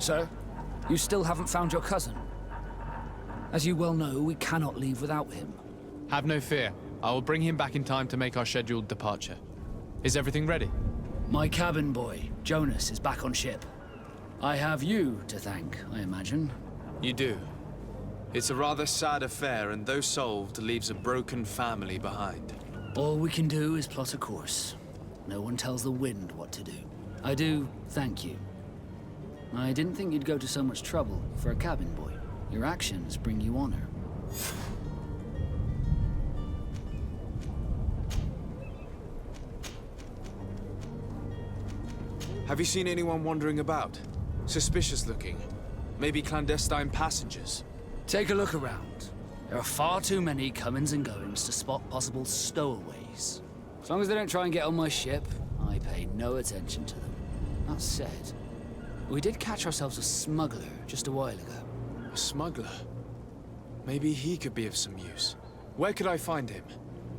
Sir, you still haven't found your cousin. As you well know, we cannot leave without him. Have no fear. I will bring him back in time to make our scheduled departure. Is everything ready? My cabin boy, Jonas, is back on ship. I have you to thank, I imagine. You do. It's a rather sad affair, and though solved, leaves a broken family behind. All we can do is plot a course. No one tells the wind what to do. I do thank you. I didn't think you'd go to so much trouble for a cabin boy. Your actions bring you honor. Have you seen anyone wandering about? Suspicious looking. Maybe clandestine passengers? Take a look around. There are far too many comings and goings to spot possible stowaways. As long as they don't try and get on my ship, I pay no attention to them. That said, we did catch ourselves a smuggler just a while ago. A smuggler? Maybe he could be of some use. Where could I find him?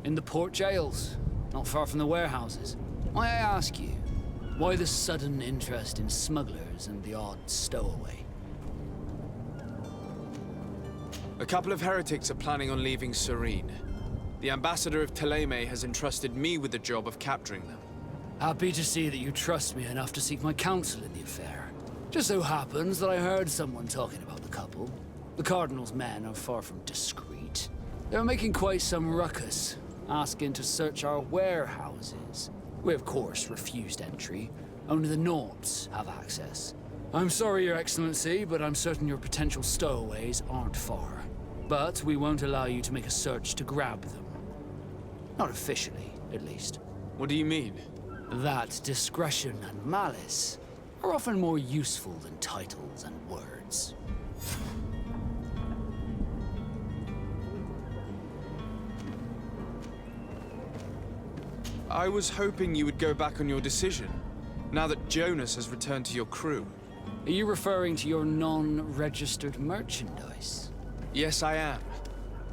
In the port jails, not far from the warehouses. May I ask you, why the sudden interest in smugglers and the odd stowaway? A couple of heretics are planning on leaving Serene. The ambassador of Teleme has entrusted me with the job of capturing them. Happy to see that you trust me enough to seek my counsel in the affair. Just so happens that I heard someone talking about the couple. The Cardinal's men are far from discreet. They're making quite some ruckus, asking to search our warehouses. We, of course, refused entry. Only the Nords have access. I'm sorry, Your Excellency, but I'm certain your potential stowaways aren't far. But we won't allow you to make a search to grab them. Not officially, at least. What do you mean? That discretion and malice are often more useful than titles and words. I was hoping you would go back on your decision, now that Jonas has returned to your crew. Are you referring to your non-registered merchandise? Yes, I am.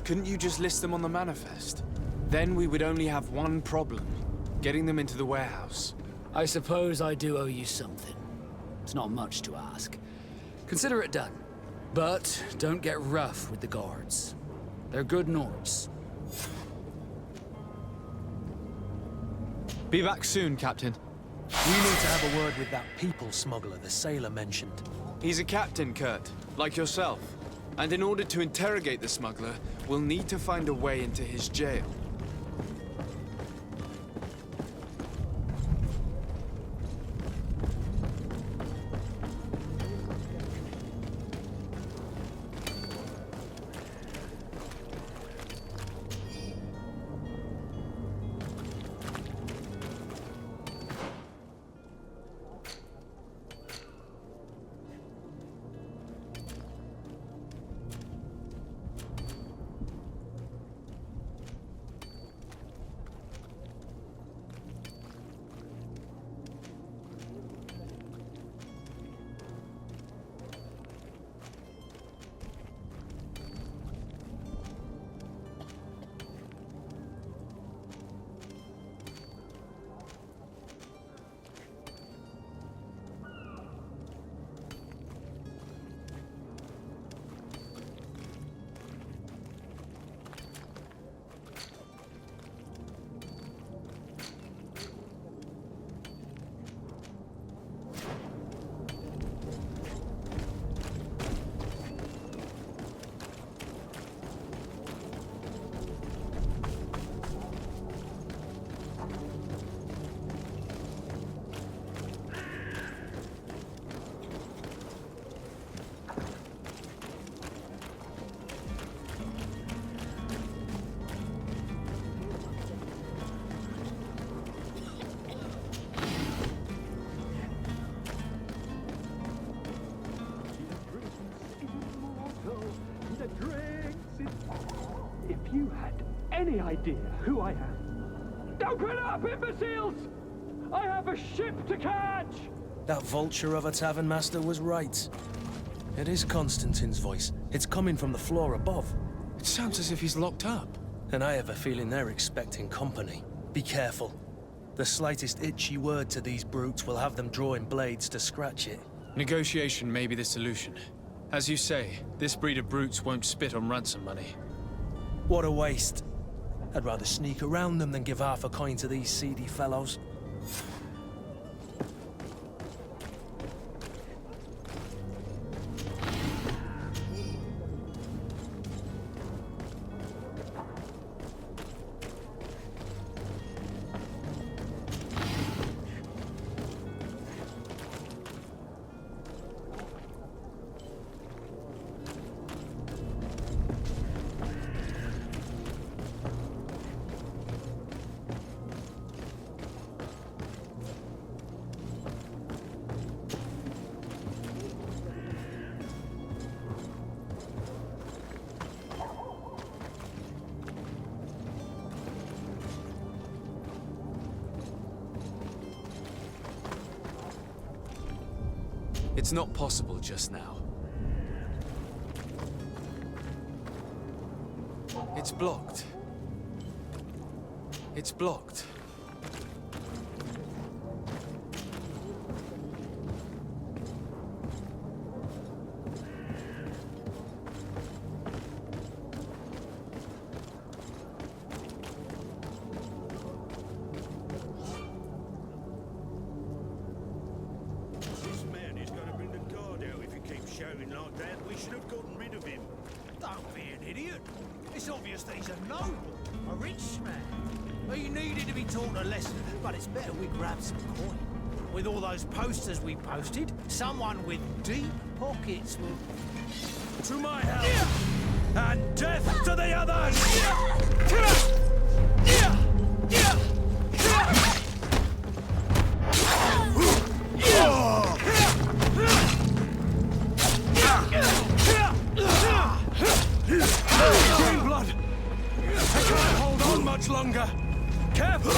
Couldn't you just list them on the manifest? Then we would only have one problem, getting them into the warehouse. I suppose I do owe you something. It's not much to ask. Consider it done. But don't get rough with the guards. They're good Nords. Be back soon, Captain. We need to have a word with that people smuggler the sailor mentioned. He's a captain, Kurt, like yourself. And in order to interrogate the smuggler, we'll need to find a way into his jail. If you had any idea who I am... Open up, imbeciles! I have a ship to catch! That vulture of a tavern master was right. It is Constantine's voice. It's coming from the floor above. It sounds as if he's locked up. And I have a feeling they're expecting company. Be careful. The slightest itchy word to these brutes will have them drawing blades to scratch it. Negotiation may be the solution. As you say, this breed of brutes won't spit on ransom money. What a waste. I'd rather sneak around them than give half a coin to these seedy fellows. It's not possible just now. It's blocked. It's blocked. Like that, we should have gotten rid of him. Don't be an idiot. It's obvious that he's a noble, a rich man. He needed to be taught a lesson, but it's better we grab some coin. With all those posters we posted, someone with deep pockets will... To my help! And death to the others! Green blood! I can't hold on much longer! Careful!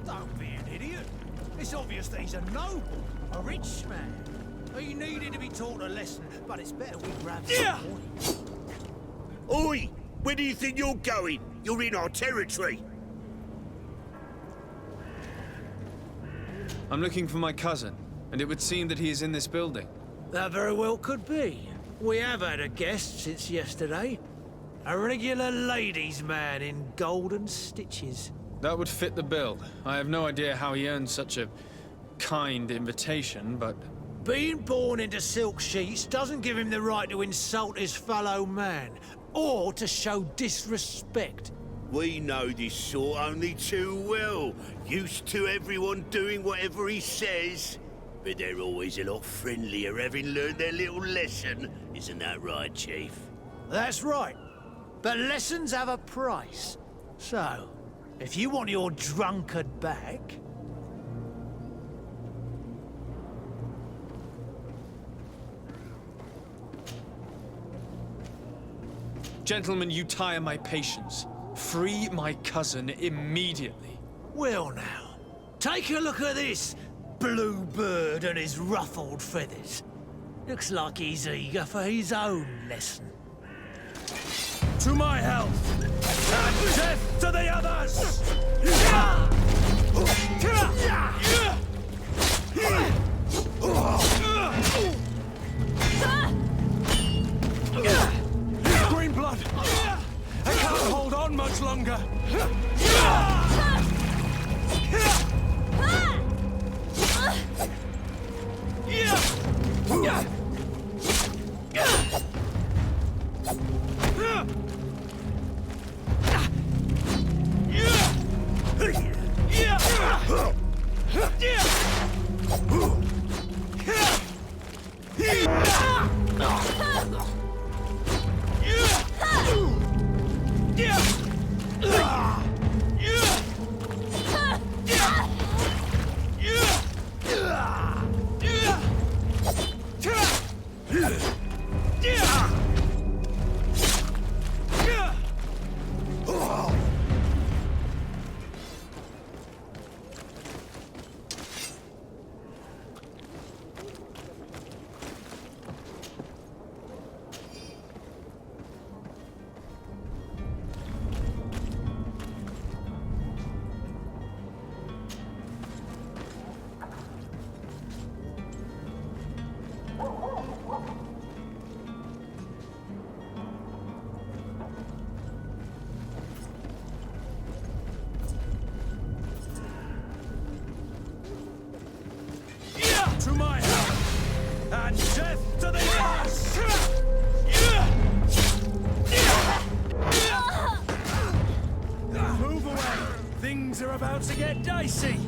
Don't be an idiot. It's obvious that he's a noble, a rich man. He needed to be taught a lesson, but it's better we grab some coin. Oi! Where do you think you're going? You're in our territory. I'm looking for my cousin, and it would seem that he is in this building. That very well could be. We have had a guest since yesterday. A regular ladies' man in golden stitches. That would fit the bill. I have no idea how he earned such a kind invitation, but... Being born into silk sheets doesn't give him the right to insult his fellow man, or to show disrespect. We know this sort only too well. Used to everyone doing whatever he says. But they're always a lot friendlier having learned their little lesson. Isn't that right, Chief? That's right. But lessons have a price. So, if you want your drunkard back... Gentlemen, you tire my patience. Free my cousin immediately. Well now, take a look at this blue bird and his ruffled feathers. Looks like he's eager for his own lesson. To my health! And death to the others! Green blood! I can't hold on much longer! through my house! And death to the ass! Move away! Things are about to get dicey!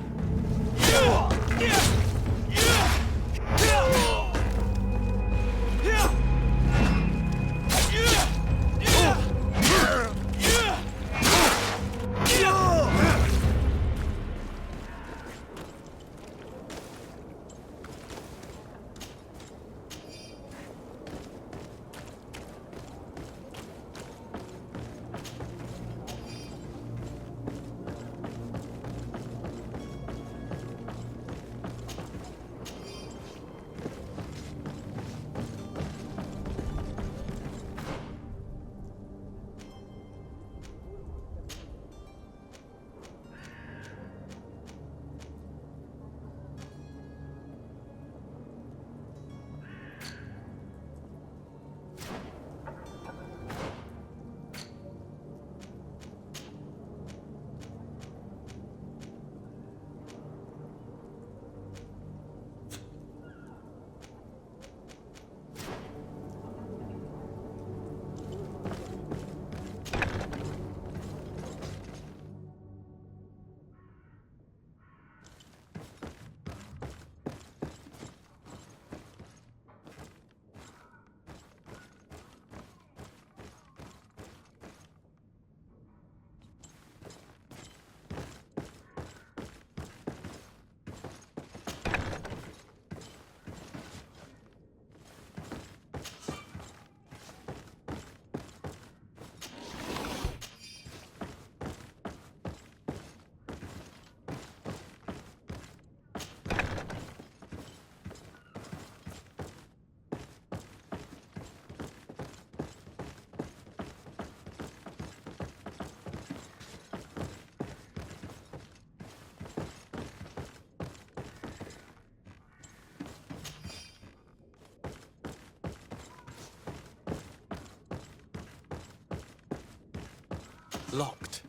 Locked.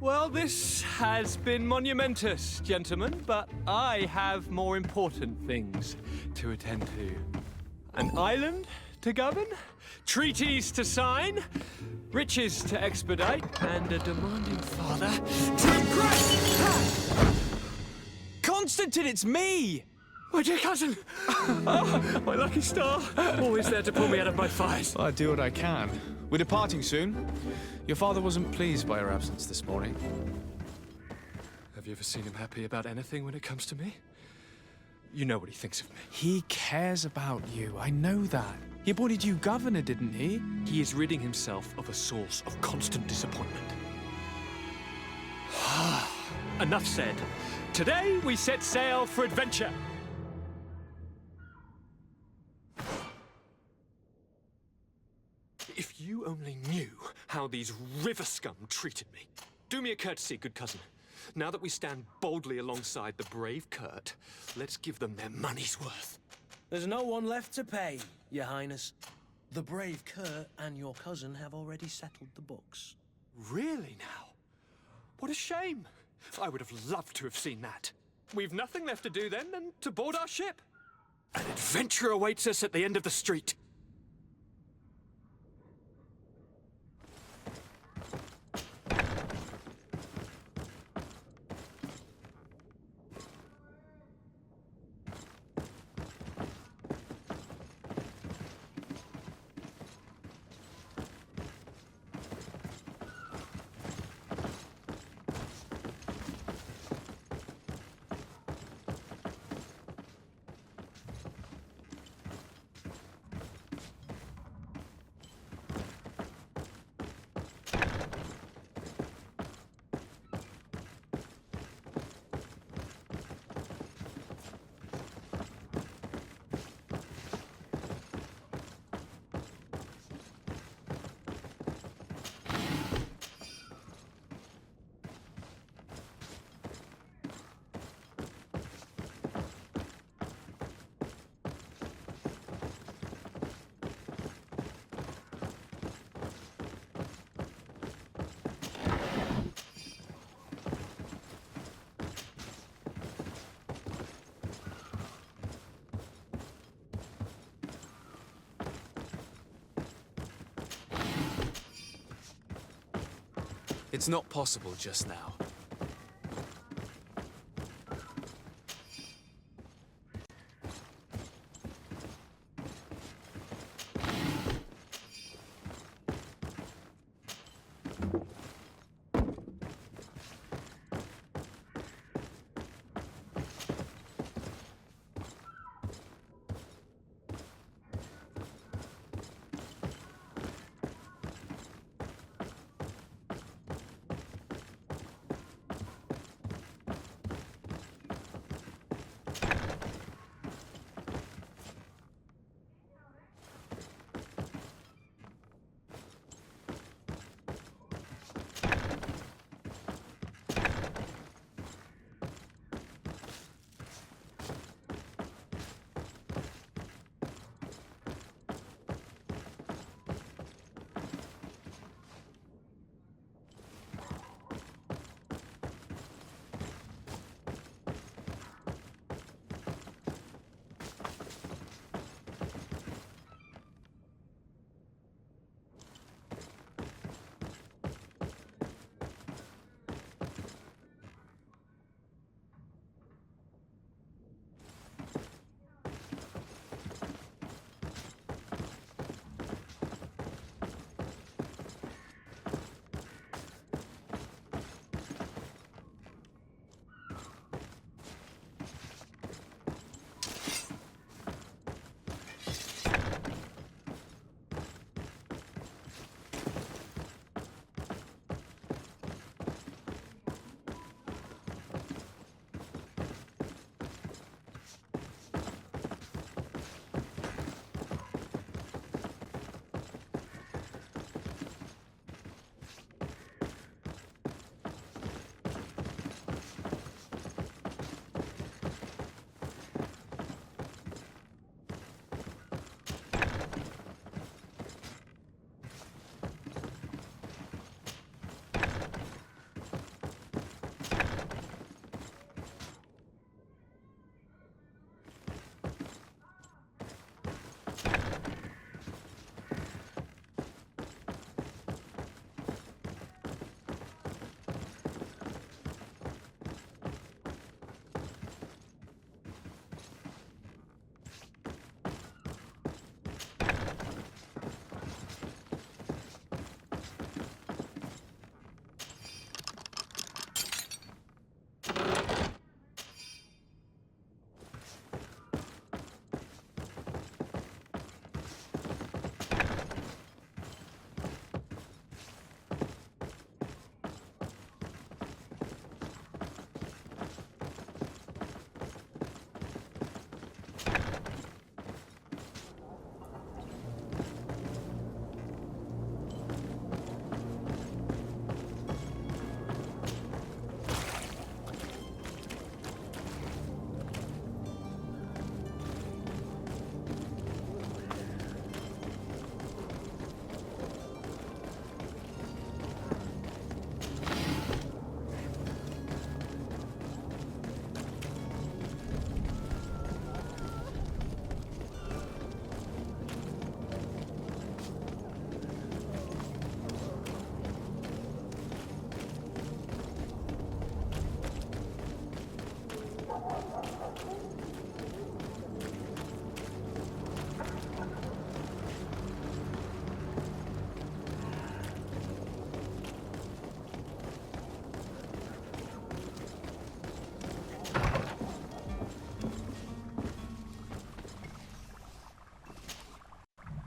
Well, this has been monumentous, gentlemen, but I have more important things to attend to. An island to govern, treaties to sign, riches to expedite, and a demanding father to impress! Constantine, it's me! My dear cousin! Oh, my lucky star! Always there to pull me out of my fires. I'll do what I can. We're departing soon. Your father wasn't pleased by your absence this morning. Have you ever seen him happy about anything when it comes to me? You know what he thinks of me. He cares about you. I know that. He appointed you governor, didn't he? He is ridding himself of a source of constant disappointment. Enough said. Today we set sail for adventure. If you only knew how these river scum treated me. Do me a courtesy, good cousin. Now that we stand boldly alongside the brave Kurt, let's give them their money's worth. There's no one left to pay, Your Highness. The brave Kurt and your cousin have already settled the books. Really now? What a shame. I would have loved to have seen that. We've nothing left to do then than to board our ship. An adventure awaits us at the end of the street. It's not possible just now.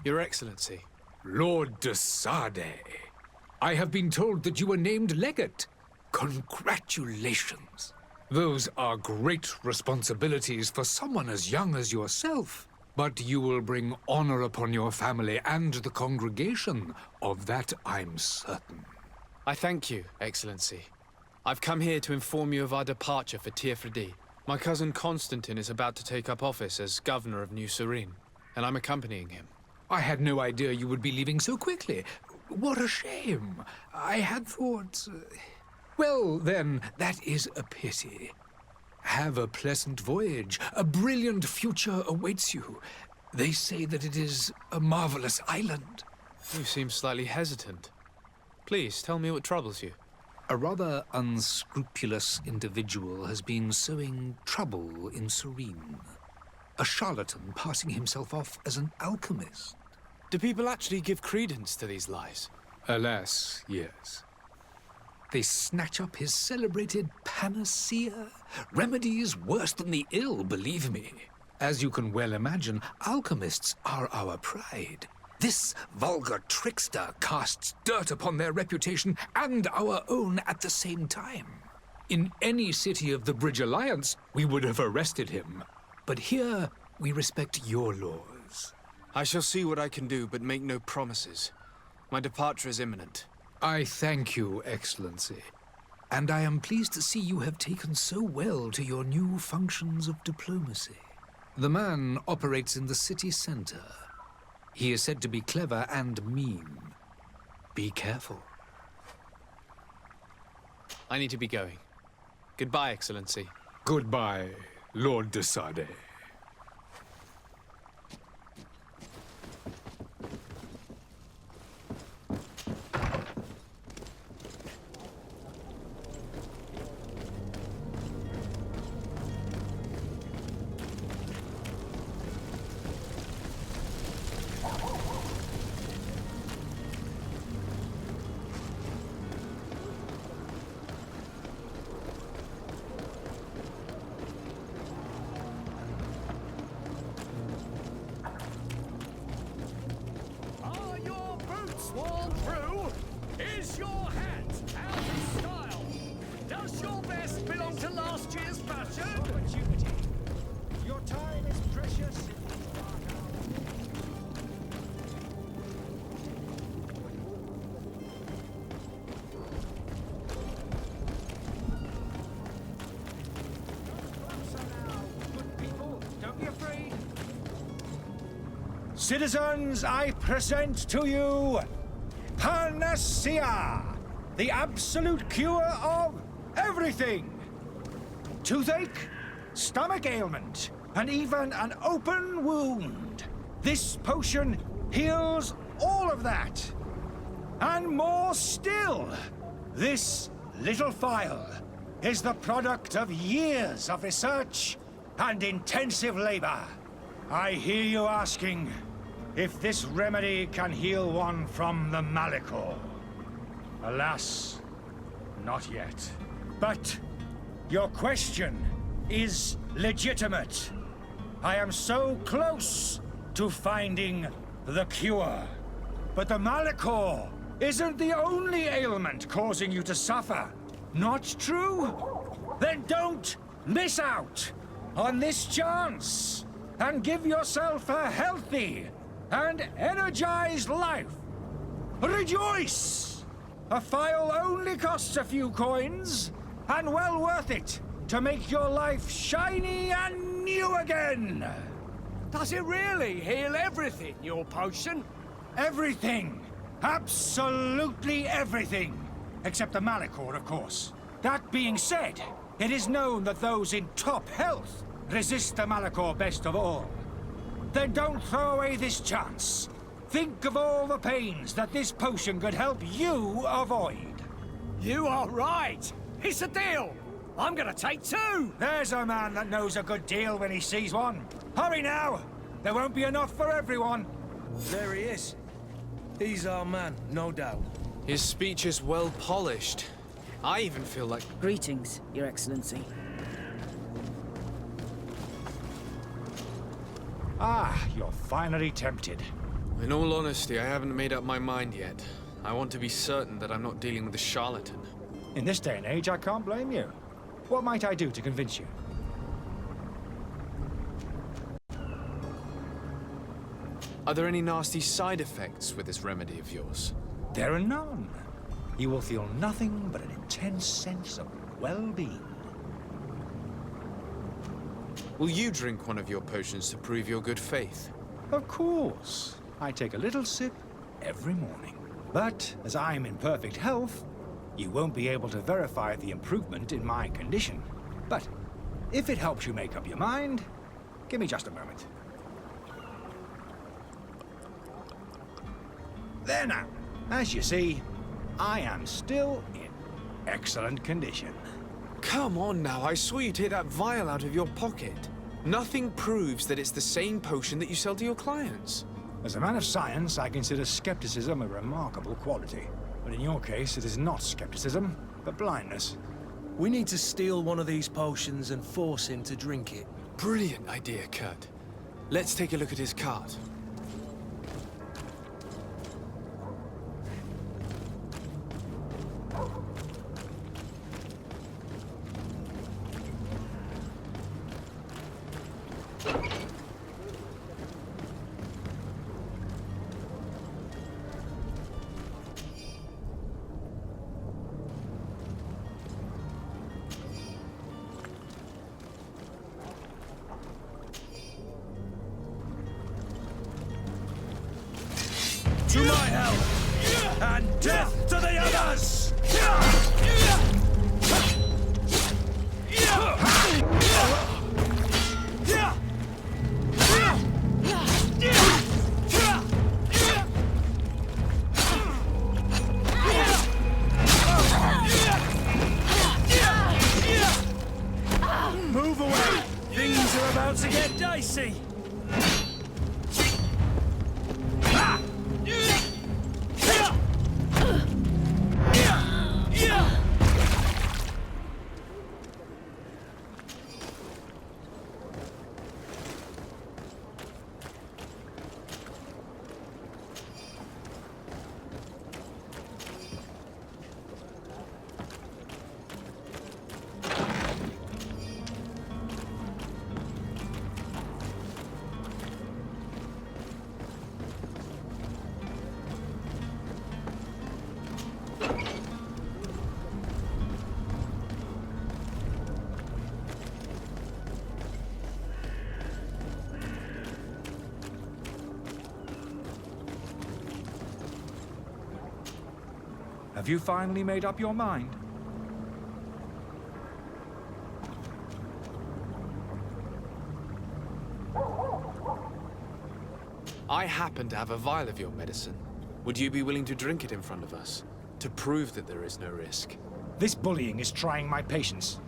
Your Excellency. Lord de Sade, I have been told that you were named legate. Congratulations. Those are great responsibilities for someone as young as yourself. But you will bring honor upon your family and the congregation. Of that I'm certain. I thank you, Excellency. I've come here to inform you of our departure for Tiefredi. My cousin Constantine is about to take up office as governor of New Serene, and I'm accompanying him. I had no idea you would be leaving so quickly. What a shame. I had thought... Well, then, that is a pity. Have a pleasant voyage. A brilliant future awaits you. They say that it is a marvelous island. You seem slightly hesitant. Please, tell me what troubles you. A rather unscrupulous individual has been sowing trouble in Serene. A charlatan passing himself off as an alchemist. Do people actually give credence to these lies? Alas, yes. They snatch up his celebrated panacea. Remedies worse than the ill, believe me. As you can well imagine, alchemists are our pride. This vulgar trickster casts dirt upon their reputation and our own at the same time. In any city of the Bridge Alliance, we would have arrested him. But here, we respect your laws. I shall see what I can do, but make no promises. My departure is imminent. I thank you, Excellency. And I am pleased to see you have taken so well to your new functions of diplomacy. The man operates in the city center. He is said to be clever and mean. Be careful. I need to be going. Goodbye, Excellency. Goodbye, Lord de Sade. Are your boots worn through? Is your hat out of style? Does your vest belong to last year's fashion? Opportunity. Your time is precious. Don't be afraid. Citizens, I present to you Panacea, the absolute cure of everything. Toothache, stomach ailment, and even an open wound. This potion heals all of that. And more still, this little phial is the product of years of research and intensive labor. I hear you asking if this remedy can heal one from the Malachor. Alas, not yet. But your question is legitimate. I am so close to finding the cure. But the Malachor isn't the only ailment causing you to suffer. Not true? Then don't miss out on this chance and give yourself a healthy and energized life. Rejoice! A phial only costs a few coins, and well worth it to make your life shiny and new again. Does it really heal everything, your potion? Everything. Absolutely everything. Except the Malachor, of course. That being said, it is known that those in top health resist the Malachor best of all. Then don't throw away this chance. Think of all the pains that this potion could help you avoid. You are right. It's a deal. I'm gonna take two. There's a man that knows a good deal when he sees one. Hurry now. There won't be enough for everyone. There he is. He's our man, no doubt. His speech is well polished. I even feel like... Greetings, Your Excellency. Ah, you're finally tempted. In all honesty, I haven't made up my mind yet. I want to be certain that I'm not dealing with a charlatan. In this day and age, I can't blame you. What might I do to convince you? Are there any nasty side effects with this remedy of yours? There are none. You will feel nothing but an intense sense of well-being. Will you drink one of your potions to prove your good faith? Of course. I take a little sip every morning. But as I'm in perfect health, you won't be able to verify the improvement in my condition. But if it helps you make up your mind, give me just a moment. There now. As you see, I am still in excellent condition. Come on now, I saw you take that vial out of your pocket. Nothing proves that it's the same potion that you sell to your clients. As a man of science, I consider skepticism a remarkable quality. But in your case, it is not skepticism, but blindness. We need to steal one of these potions and force him to drink it. Brilliant idea, Kurt. Let's take a look at his cart. To my help! And death to the others! Move away! Things are about to get dicey! Have you finally made up your mind? I happen to have a vial of your medicine. Would you be willing to drink it in front of us? To prove that there is no risk? This bullying is trying my patience.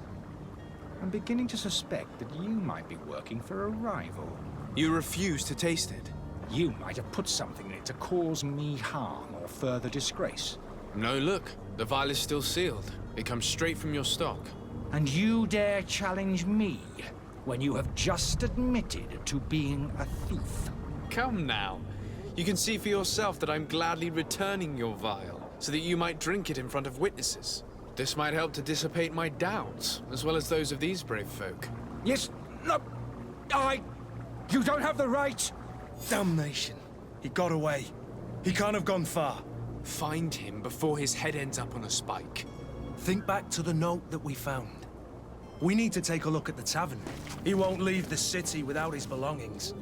I'm beginning to suspect that you might be working for a rival. You refuse to taste it? You might have put something in it to cause me harm or further disgrace. No, look. The vial is still sealed. It comes straight from your stock. And you dare challenge me when you have just admitted to being a thief? Come now. You can see for yourself that I'm gladly returning your vial, so that you might drink it in front of witnesses. This might help to dissipate my doubts, as well as those of these brave folk. Yes, no, you don't have the right. Damnation. He got away. He can't have gone far. Find him before his head ends up on a spike. Think back to the note that we found. We need to take a look at the tavern. He won't leave the city without his belongings.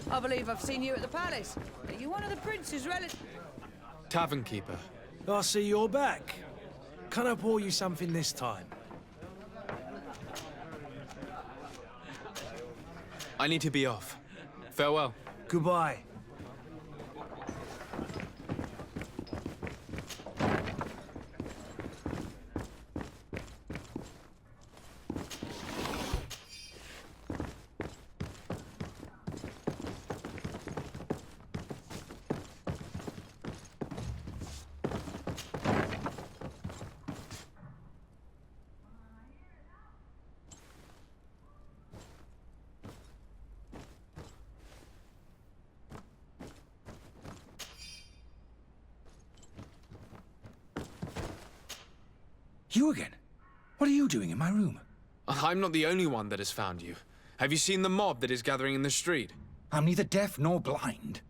I believe I've seen you at the palace. Are you one of the prince's relatives? Tavern keeper. I see you're back. Can I pour you something this time? I need to be off. Farewell. Goodbye. You again? What are you doing in my room? I'm not the only one that has found you. Have you seen the mob that is gathering in the street? I'm neither deaf nor blind.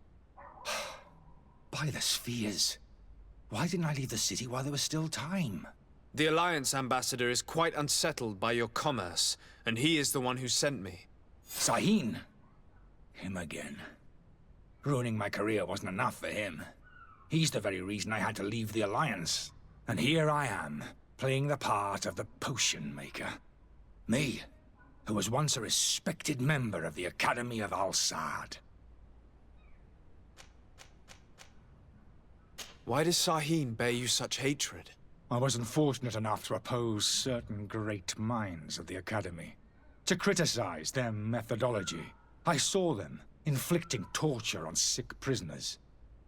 By the spheres. Why didn't I leave the city while there was still time? The Alliance ambassador is quite unsettled by your commerce, and he is the one who sent me. Sahin. Him again. Ruining my career wasn't enough for him. He's the very reason I had to leave the Alliance. And here I am, playing the part of the potion maker. Me, who was once a respected member of the Academy of Al-Sad. Why does Sahin bear you such hatred? I wasn't fortunate enough to oppose certain great minds of the Academy, to criticize their methodology. I saw them inflicting torture on sick prisoners,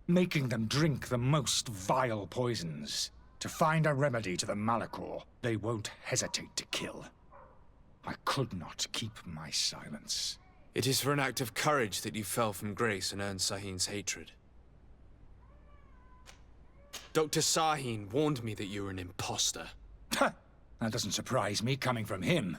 making them drink the most vile poisons. To find a remedy to the Malachor, they won't hesitate to kill. I could not keep my silence. It is for an act of courage that you fell from grace and earned Sahin's hatred. Dr. Sahin warned me that you were an imposter. That doesn't surprise me, coming from him.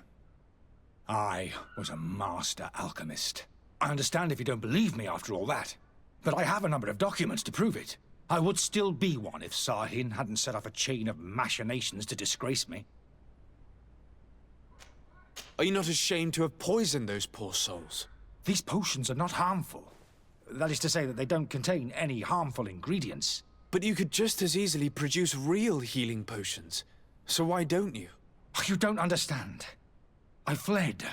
I was a master alchemist. I understand if you don't believe me after all that, but I have a number of documents to prove it. I would still be one if Sahin hadn't set off a chain of machinations to disgrace me. Are you not ashamed to have poisoned those poor souls? These potions are not harmful. That is to say that they don't contain any harmful ingredients. But you could just as easily produce real healing potions. So why don't you? You don't understand. I fled,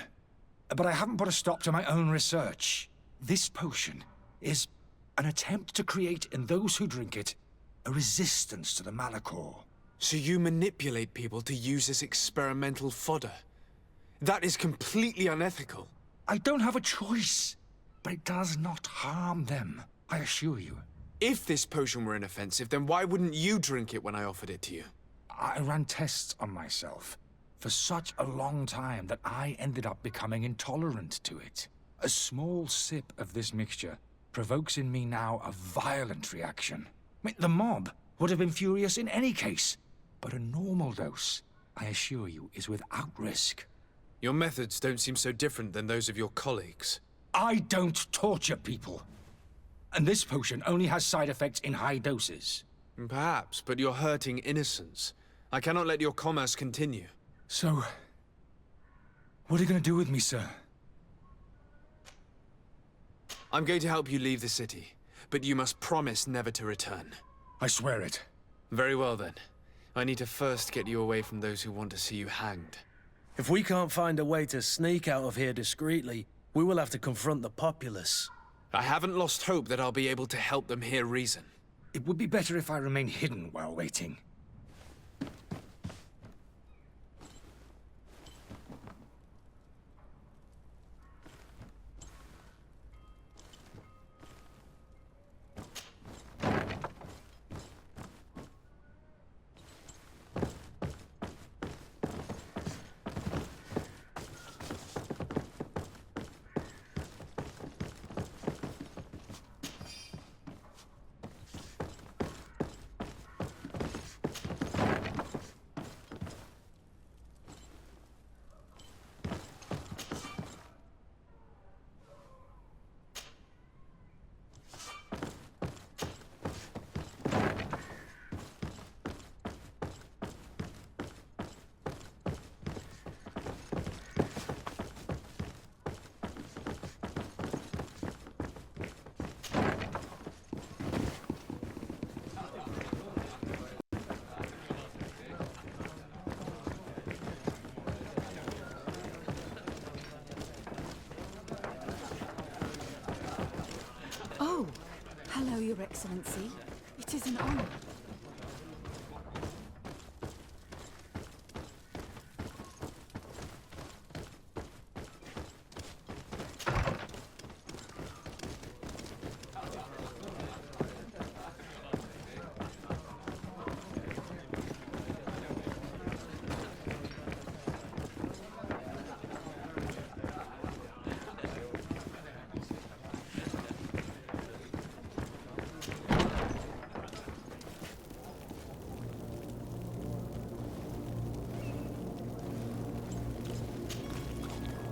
but I haven't put a stop to my own research. This potion is an attempt to create in those who drink it a resistance to the Malachor. So you manipulate people to use as experimental fodder? That is completely unethical. I don't have a choice, but it does not harm them, I assure you. If this potion were inoffensive, then why wouldn't you drink it when I offered it to you? I ran tests on myself for such a long time that I ended up becoming intolerant to it. A small sip of this mixture provokes in me now a violent reaction. I mean, the mob would have been furious in any case, but a normal dose, I assure you, is without risk. Your methods don't seem so different than those of your colleagues. I don't torture people. And this potion only has side effects in high doses. Perhaps, but you're hurting innocents. I cannot let your commerce continue. So, what are you going to do with me, sir? I'm going to help you leave the city, but you must promise never to return. I swear it. Very well then. I need to first get you away from those who want to see you hanged. If we can't find a way to sneak out of here discreetly, we will have to confront the populace. I haven't lost hope that I'll be able to help them hear reason. It would be better if I remain hidden while waiting. Oh, hello, Your Excellency. It is an honor.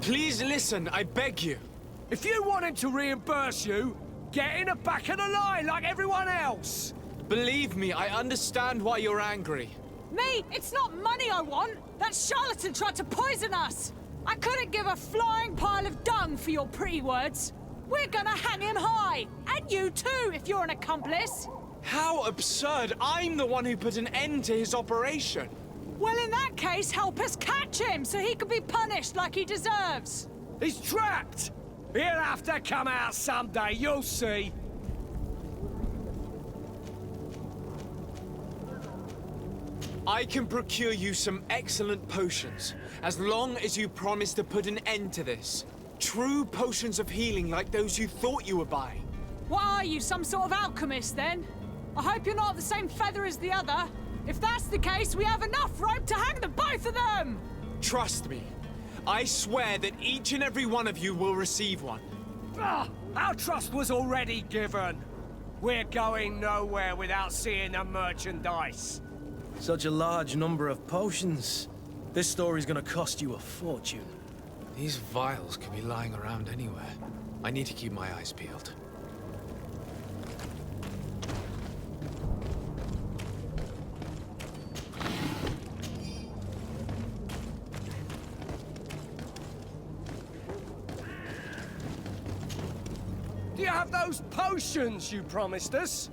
Please listen, I beg you. If you want him to reimburse you, get in the back of the line like everyone else. Believe me, I understand why you're angry. Me? It's not money I want! That charlatan tried to poison us! I couldn't give a flying pile of dung for your pretty words. We're gonna hang him high! And you too, if you're an accomplice! How absurd! I'm the one who put an end to his operation. Well, in that case, help us catch him so he can be punished like he deserves. He's trapped! He'll have to come out someday, you'll see. I can procure you some excellent potions, as long as you promise to put an end to this. True potions of healing like those you thought you were buying. What are you, some sort of alchemist, then? I hope you're not the same feather as the other. If that's the case, we have enough rope to hang the both of them! Trust me. I swear that each and every one of you will receive one. Our trust was already given. We're going nowhere without seeing the merchandise. Such a large number of potions. This story's gonna cost you a fortune. These vials could be lying around anywhere. I need to keep my eyes peeled. Do you have those potions you promised us?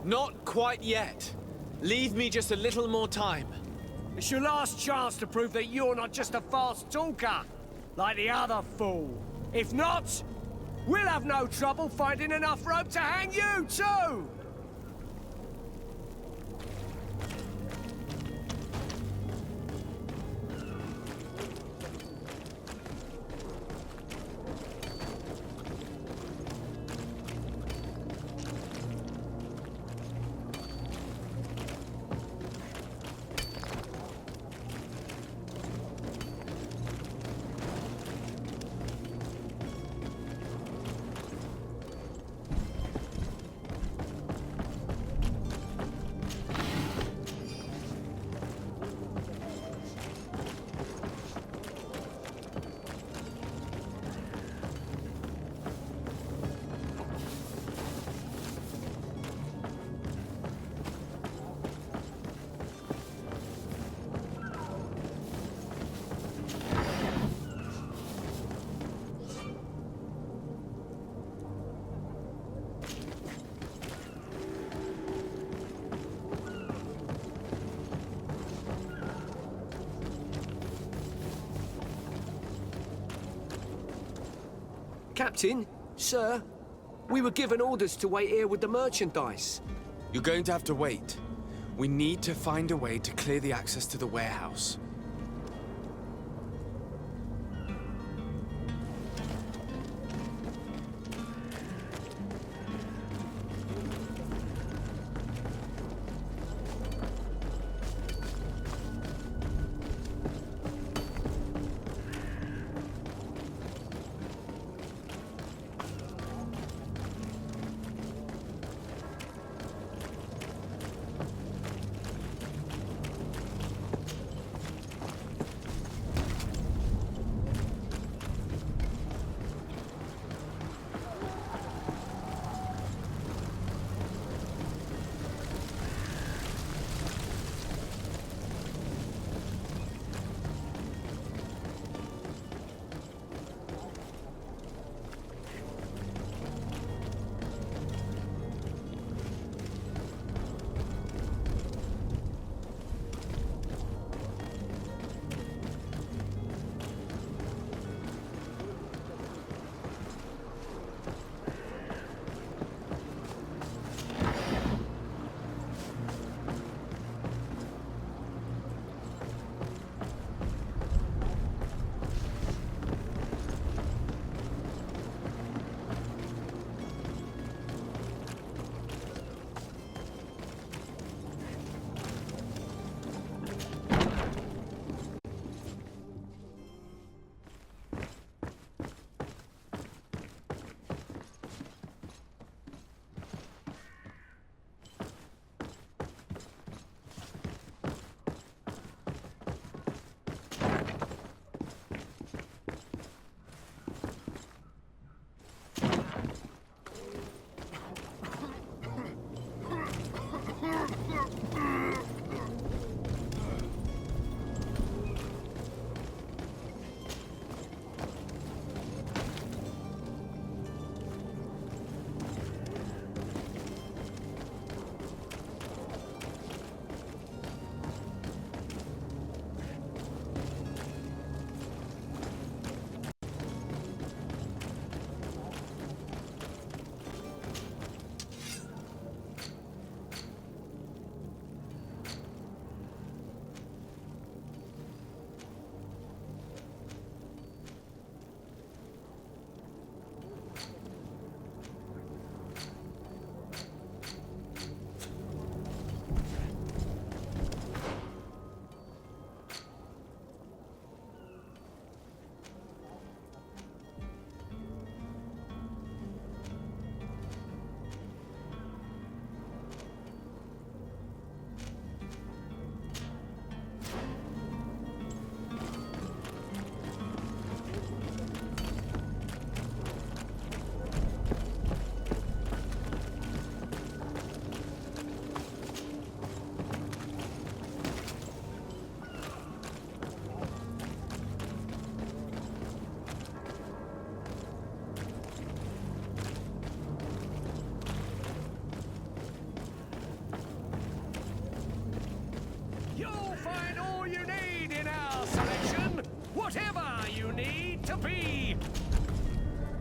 Not quite yet. Leave me just a little more time. It's your last chance to prove that you're not just a fast talker, like the other fool. If not, we'll have no trouble finding enough rope to hang you, too! Captain, sir, we were given orders to wait here with the merchandise. You're going to have to wait. We need to find a way to clear the access to the warehouse. to be!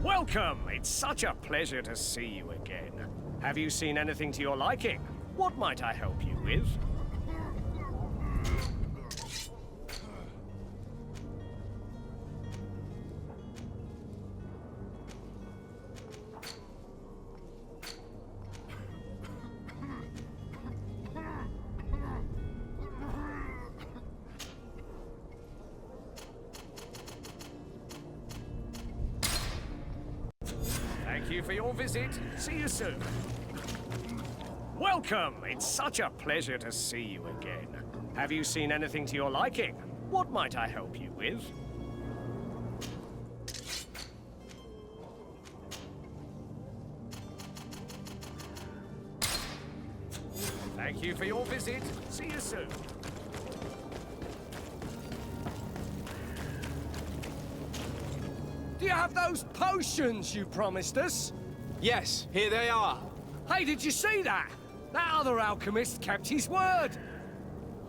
Welcome! It's such a pleasure to see you again. Have you seen anything to your liking? What might I help you with? Thank you for your visit. See you soon. Welcome! It's such a pleasure to see you again. Have you seen anything to your liking? What might I help you with? Thank you for your visit. See you soon. Do you have those potions you promised us? Yes, here they are. Hey, did you see that? That other alchemist kept his word.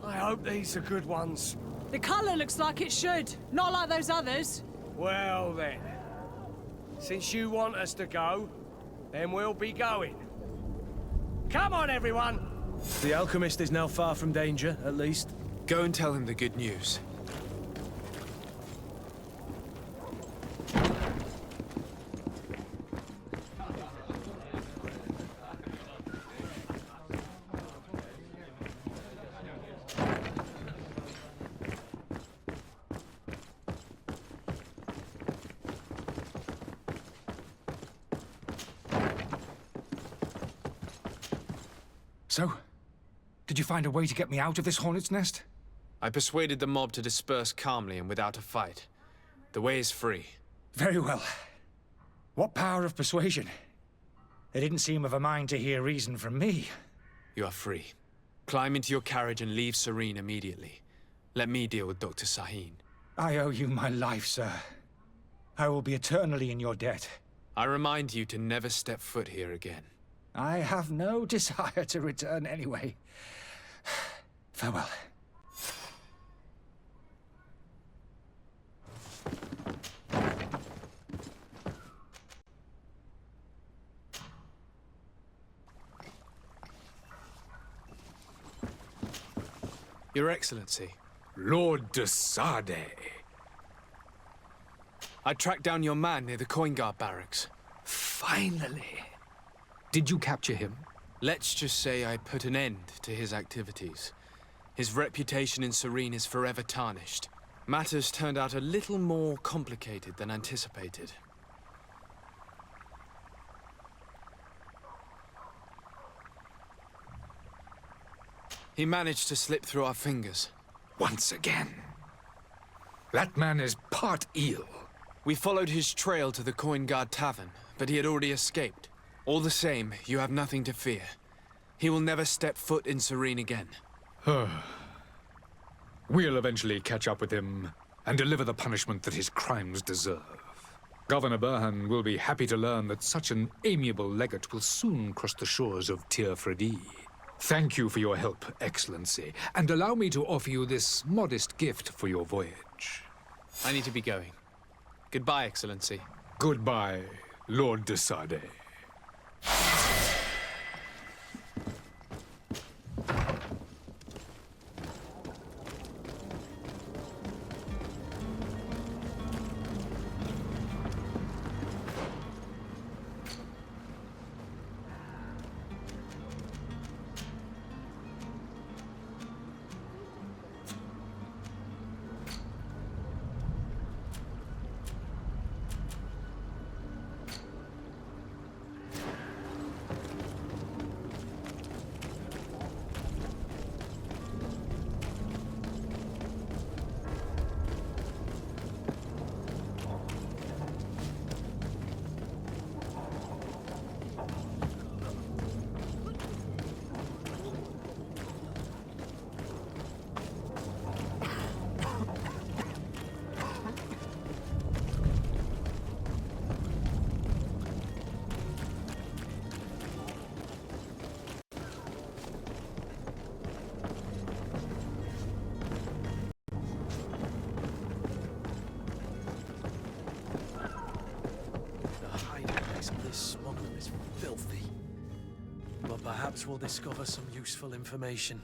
I hope these are good ones. The colour looks like it should, not like those others. Well then, since you want us to go, then we'll be going. Come on, everyone! The alchemist is now far from danger, at least. Go and tell him the good news. So, did you find a way to get me out of this hornet's nest? I persuaded the mob to disperse calmly and without a fight. The way is free. Very well. What power of persuasion? They didn't seem of a mind to hear reason from me. You are free. Climb into your carriage and leave Serene immediately. Let me deal with Dr. Sahin. I owe you my life, sir. I will be eternally in your debt. I remind you to never step foot here again. I have no desire to return anyway. Farewell. Your Excellency. Lord de Sade. I tracked down your man near the Coin Guard barracks. Finally. Did you capture him? Let's just say I put an end to his activities. His reputation in Serene is forever tarnished. Matters turned out a little more complicated than anticipated. He managed to slip through our fingers. Once again. That man is part eel. We followed his trail to the Coin Guard Tavern, but he had already escaped. All the same, you have nothing to fear. He will never step foot in Serene again. We'll eventually catch up with him and deliver the punishment that his crimes deserve. Governor Burhan will be happy to learn that such an amiable legate will soon cross the shores of Tearfredi. Thank you for your help, Excellency, and allow me to offer you this modest gift for your voyage. I need to be going. Goodbye, Excellency. Goodbye, Lord de Sade. is filthy. But perhaps we'll discover some useful information.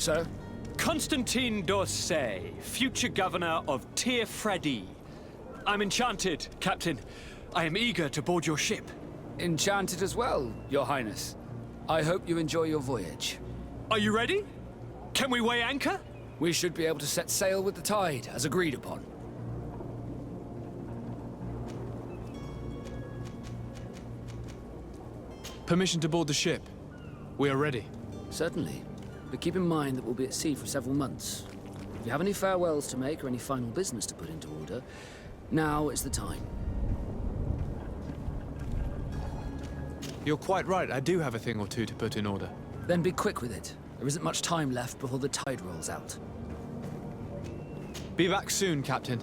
Sir? Constantine d'Orsay, future governor of Tear-Freddy. I'm enchanted, Captain. I am eager to board your ship. Enchanted as well, Your Highness. I hope you enjoy your voyage. Are you ready? Can we weigh anchor? We should be able to set sail with the tide, as agreed upon. Permission to board the ship. We are ready. Certainly. But keep in mind that we'll be at sea for several months. If you have any farewells to make or any final business to put into order, now is the time. You're quite right, I do have a thing or two to put in order. Then be quick with it. There isn't much time left before the tide rolls out. Be back soon, Captain.